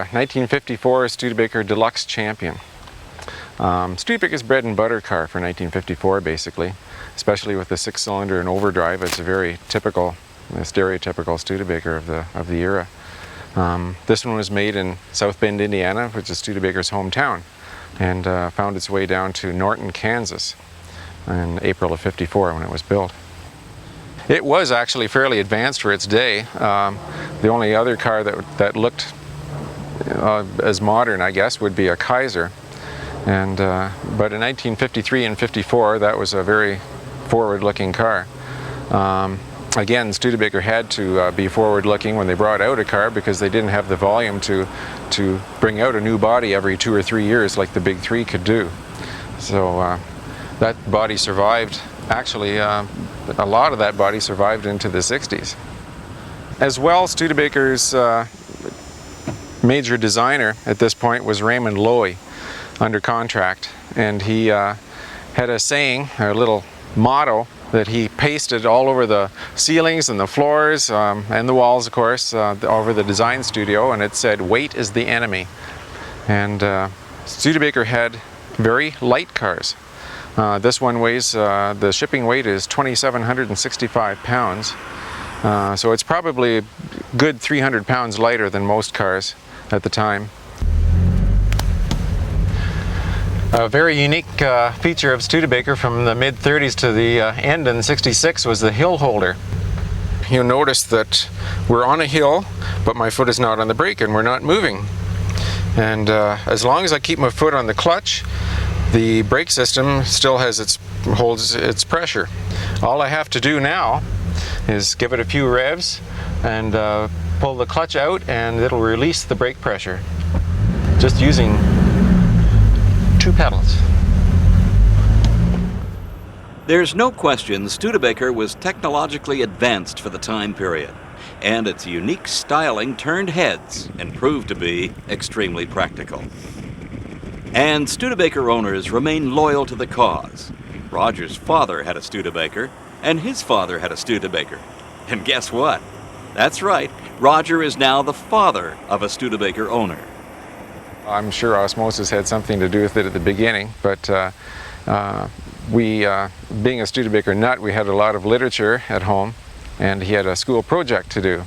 1954 Studebaker Deluxe Champion. Studebaker's bread and butter car for 1954 basically, especially with the 6-cylinder and overdrive. It's a very typical, stereotypical Studebaker of the era. This one was made in South Bend, Indiana, which is Studebaker's hometown, and found its way down to Norton, Kansas in April of '54 when it was built. It was actually fairly advanced for its day. The only other car that looked as modern, I guess, would be a Kaiser. And but in 1953 and '54, that was a very forward-looking car. Again, Studebaker had to be forward-looking when they brought out a car because they didn't have the volume to bring out a new body every 2 or 3 years like the Big Three could do. So that body survived. Actually, a lot of that body survived into the '60s. As well, Studebaker's major designer at this point was Raymond Loewy, under contract, and he had a saying, a little motto that he pasted all over the ceilings and the floors and the walls, of course, over the design studio, and it said, "Weight is the enemy." And Studebaker had very light cars. This one weighs, the shipping weight is 2,765 pounds, so it's probably a good 300 pounds lighter than most cars at the time. A very unique feature of Studebaker from the mid-30s to the end in '66 was the hill holder. You'll notice that we're on a hill, but my foot is not on the brake and we're not moving. And as long as I keep my foot on the clutch, the brake system still has holds its pressure. All I have to do now is give it a few revs and pull the clutch out, and it'll release the brake pressure just using 2 pedals. There's no question Studebaker was technologically advanced for the time period, and its unique styling turned heads and proved to be extremely practical. And Studebaker owners remain loyal to the cause. Roger's father had a Studebaker, and his father had a Studebaker. And guess what? That's right, Roger is now the father of a Studebaker owner. I'm sure osmosis had something to do with it at the beginning, but being a Studebaker nut, we had a lot of literature at home, and he had a school project to do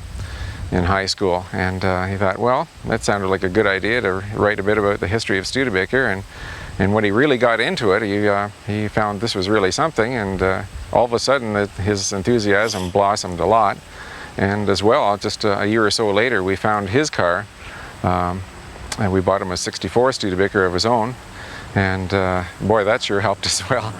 in high school, and he thought, well, that sounded like a good idea to write a bit about the history of Studebaker, and when he really got into it, he found this was really something, and all of a sudden his enthusiasm blossomed a lot. And as well, just a year or so later, we found his car, and we bought him a '64 Studebaker of his own, and boy, that sure helped as well.